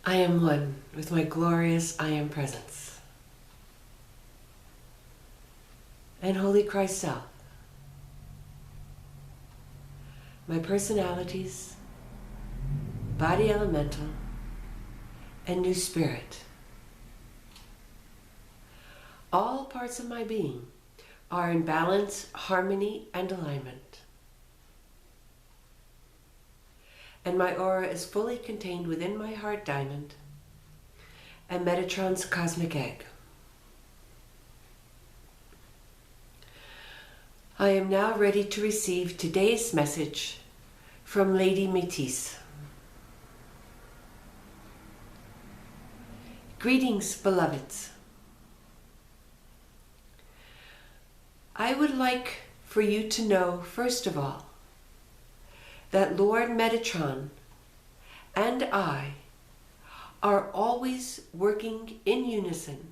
I am one with my glorious I Am presence and Holy Christ Self, my personalities, body elemental, and new spirit. All parts of my being are in balance, harmony, and alignment. And my aura is fully contained within my heart diamond and Metatron's cosmic egg. I am now ready to receive today's message from Lady Metisse. Greetings, beloveds. I would like for you to know, first of all, that Lord Metatron and I are always working in unison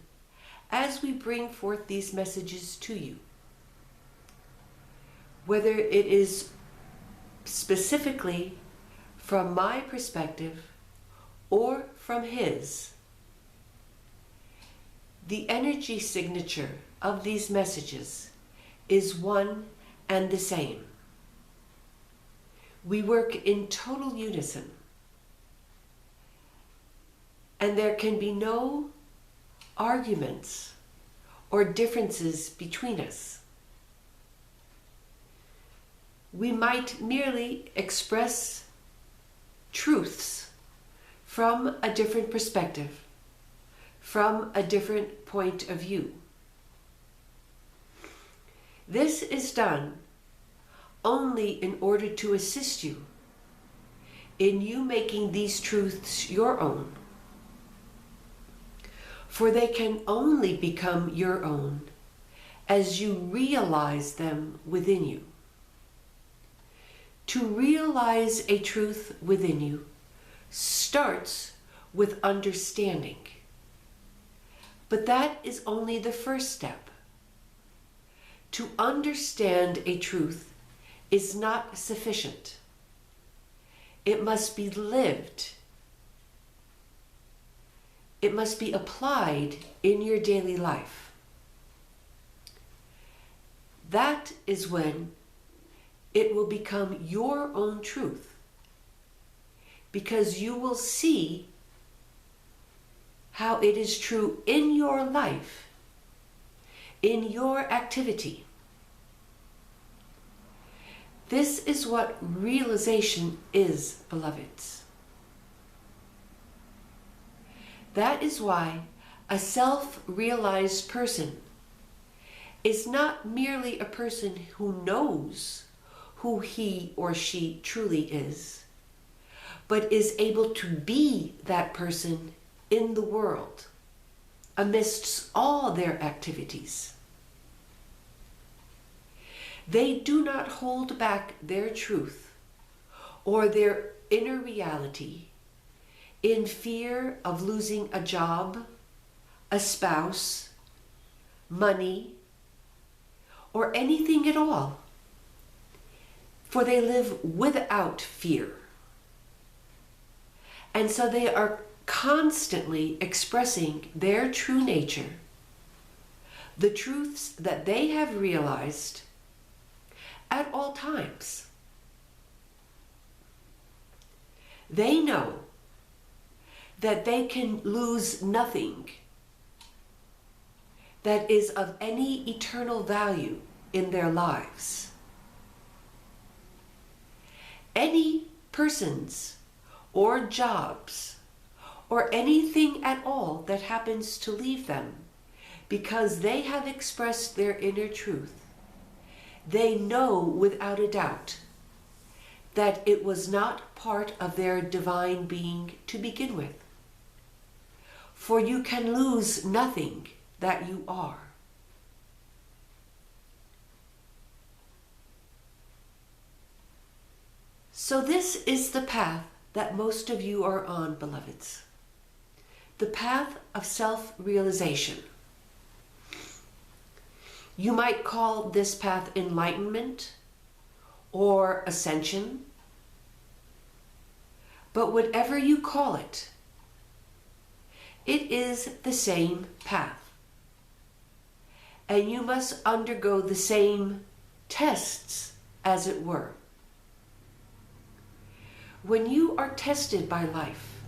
as we bring forth these messages to you. Whether it is specifically from my perspective or from his, the energy signature of these messages is one and the same. We work in total unison, and there can be no arguments or differences between us. We might merely express truths from a different perspective, from a different point of view. This is done only in order to assist you in you making these truths your own. For they can only become your own as you realize them within you. To realize a truth within you starts with understanding. But that is only the first step. To understand a truth is not sufficient. It must be lived. It must be applied in your daily life. That is when it will become your own truth, because you will see how it is true in your life, in your activity. This is what realization is, beloveds. That is why a self-realized person is not merely a person who knows who he or she truly is, but is able to be that person in the world amidst all their activities. They do not hold back their truth or their inner reality in fear of losing a job, a spouse, money, or anything at all. For they live without fear. And so they are constantly expressing their true nature, the truths that they have realized at all times. They know that they can lose nothing that is of any eternal value in their lives. Any persons or jobs or anything at all that happens to leave them because they have expressed their inner truth, they know without a doubt that it was not part of their divine being to begin with. For you can lose nothing that you are. So this is the path that most of you are on, beloveds. The path of self-realization. You might call this path enlightenment or ascension, but whatever you call it, It is the same path. And you must undergo the same tests, as it were. When you are tested by life,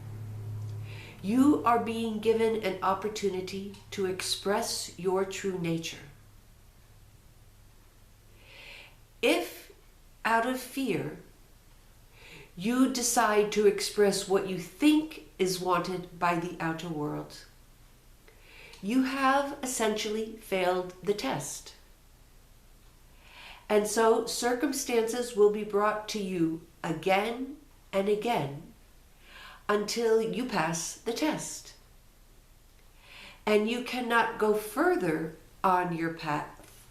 you are being given an opportunity to express your true nature. If, out of fear, you decide to express what you think is wanted by the outer world, you have essentially failed the test. And so circumstances will be brought to you again and again until you pass the test. And you cannot go further on your path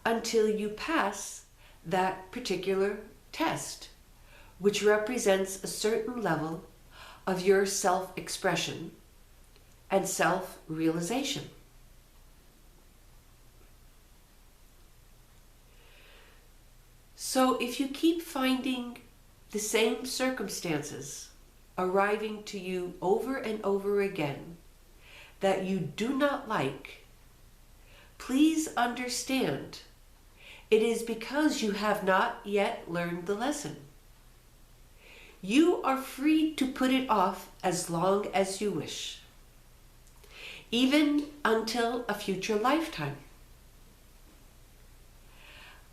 until you pass that particular test, which represents a certain level of your self-expression and self-realization. So if you keep finding the same circumstances arriving to you over and over again that you do not like, please understand it is because you have not yet learned the lesson. You are free to put it off as long as you wish, even until a future lifetime.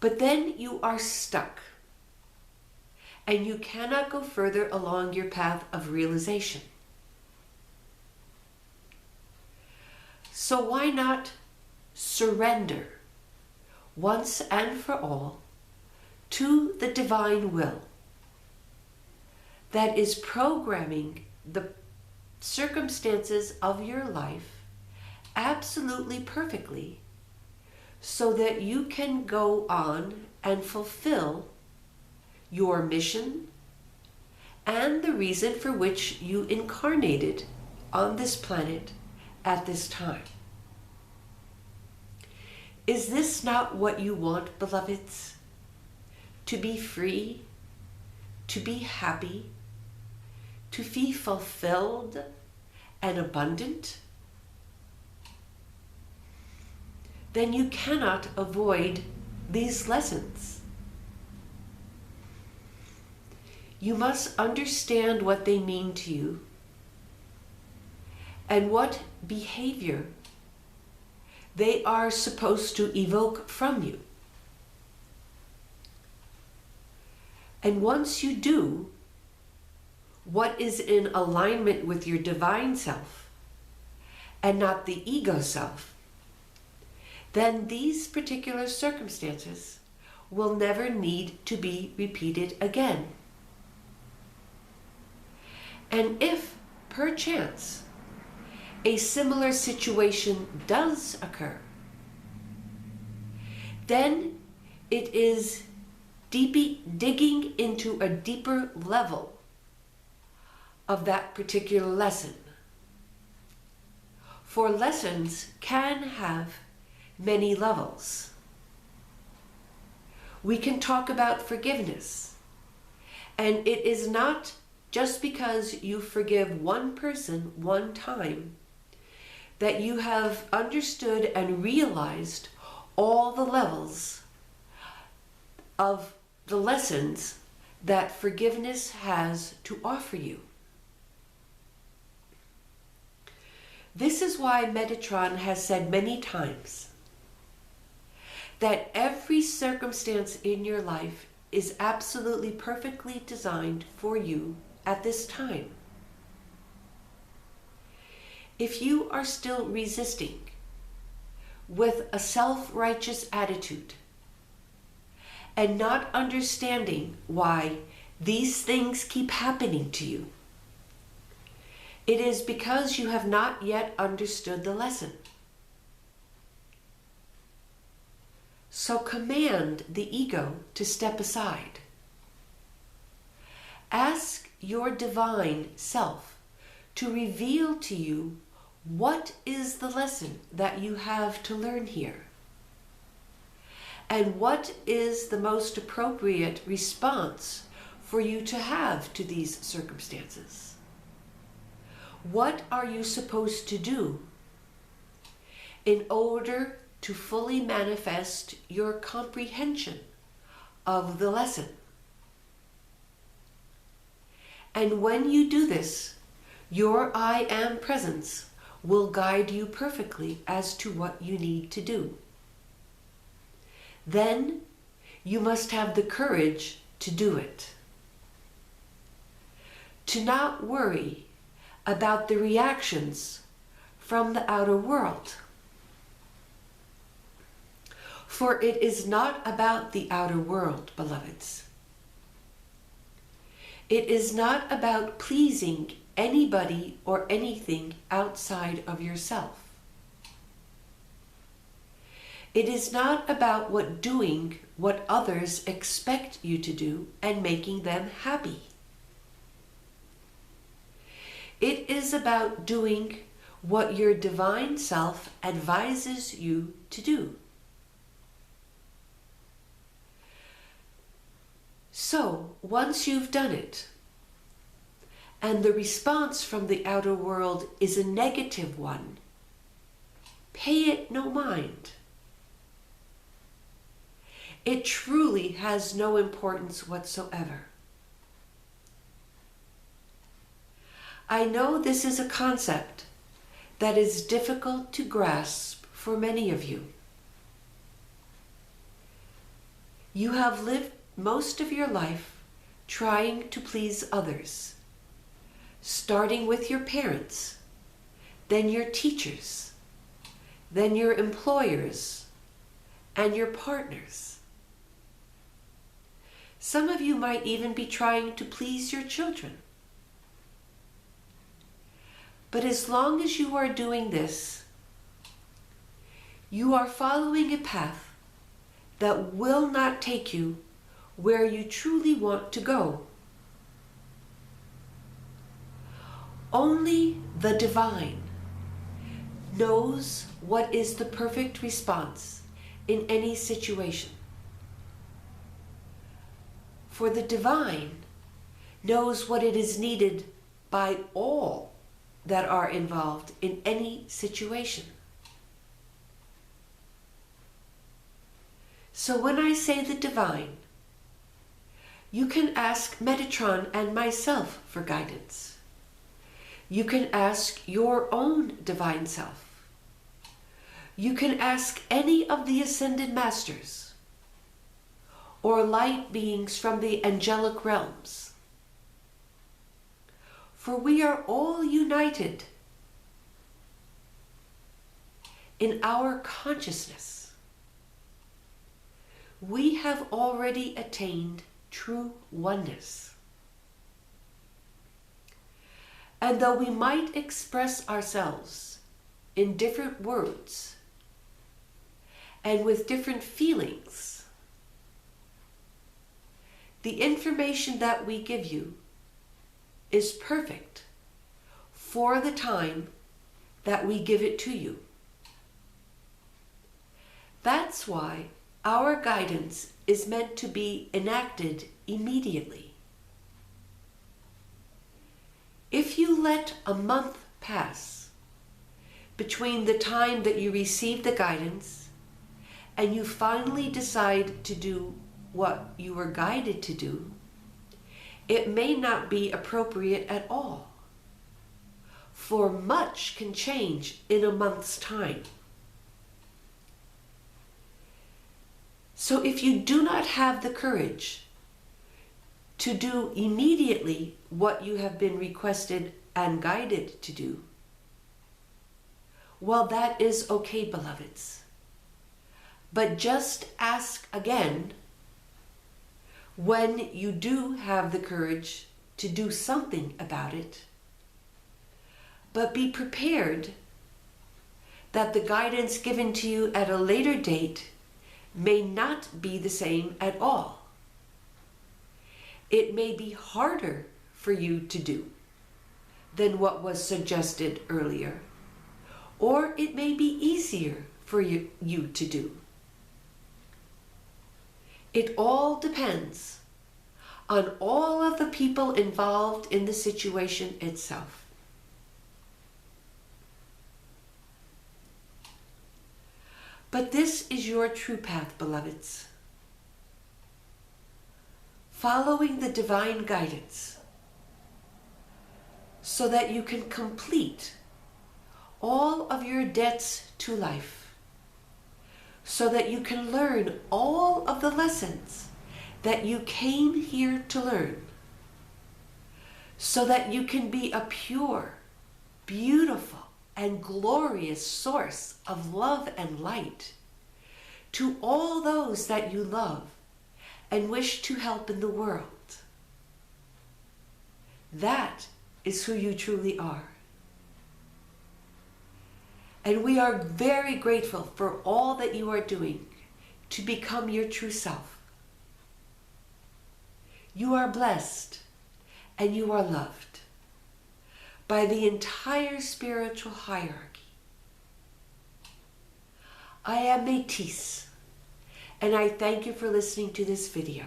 But then you are stuck, and you cannot go further along your path of realization. So why not surrender once and for all to the divine will that is programming the circumstances of your life absolutely perfectly, so that you can go on and fulfill your mission and the reason for which you incarnated on this planet at this time. Is this not what you want, beloveds? To be free, to be happy, to be fulfilled and abundant? Then you cannot avoid these lessons. You must understand what they mean to you and what behavior they are supposed to evoke from you. And once you do what is in alignment with your divine self and not the ego self, then these particular circumstances will never need to be repeated again. And if, perchance, a similar situation does occur, then it is digging into a deeper level of that particular lesson. For lessons can have many levels. We can talk about forgiveness, and it is not just because you forgive one person one time that you have understood and realized all the levels of the lessons that forgiveness has to offer you. This is why Metatron has said many times that every circumstance in your life is absolutely perfectly designed for you at this time. If you are still resisting with a self-righteous attitude and not understanding why these things keep happening to you, it is because you have not yet understood the lesson. So command the ego to step aside. Ask your divine self to reveal to you what is the lesson that you have to learn here, and what is the most appropriate response for you to have to these circumstances. What are you supposed to do in order to fully manifest your comprehension of the lesson? And when you do this, your I Am presence will guide you perfectly as to what you need to do. Then you must have the courage to do it. To not worry about the reactions from the outer world. For it is not about the outer world, beloveds. It is not about pleasing anybody or anything outside of yourself. It is not about doing what others expect you to do and making them happy. It is about doing what your divine self advises you to do. So, once you've done it, and the response from the outer world is a negative one, pay it no mind. It truly has no importance whatsoever. I know this is a concept that is difficult to grasp for many of you. You have lived most of your life trying to please others, starting with your parents, then your teachers, then your employers, and your partners. Some of you might even be trying to please your children. But as long as you are doing this, you are following a path that will not take you where you truly want to go. Only the divine knows what is the perfect response in any situation. For the divine knows what it is needed by all that are involved in any situation. So when I say the divine, you can ask Metatron and myself for guidance. You can ask your own divine self. You can ask any of the ascended masters or light beings from the angelic realms. For we are all united in our consciousness. We have already attained true oneness. And though we might express ourselves in different words and with different feelings, the information that we give you is perfect for the time that we give it to you. That's why our guidance is meant to be enacted immediately. If you let a month pass between the time that you receive the guidance and you finally decide to do what you were guided to do, it may not be appropriate at all, for much can change in a month's time. So if you do not have the courage to do immediately what you have been requested and guided to do, well, that is okay, beloveds. But just ask again when you do have the courage to do something about it. But be prepared that the guidance given to you at a later date may not be the same at all. It may be harder for you to do than what was suggested earlier, or it may be easier for you to do. It all depends on all of the people involved in the situation itself. But this is your true path, beloveds. Following the divine guidance so that you can complete all of your debts to life, so that you can learn all of the lessons that you came here to learn, so that you can be a pure, beautiful, and glorious source of love and light to all those that you love and wish to help in the world. That is who you truly are. And we are very grateful for all that you are doing to become your true self. You are blessed and you are loved by the entire spiritual hierarchy. I am Metisse, and I thank you for listening to this video.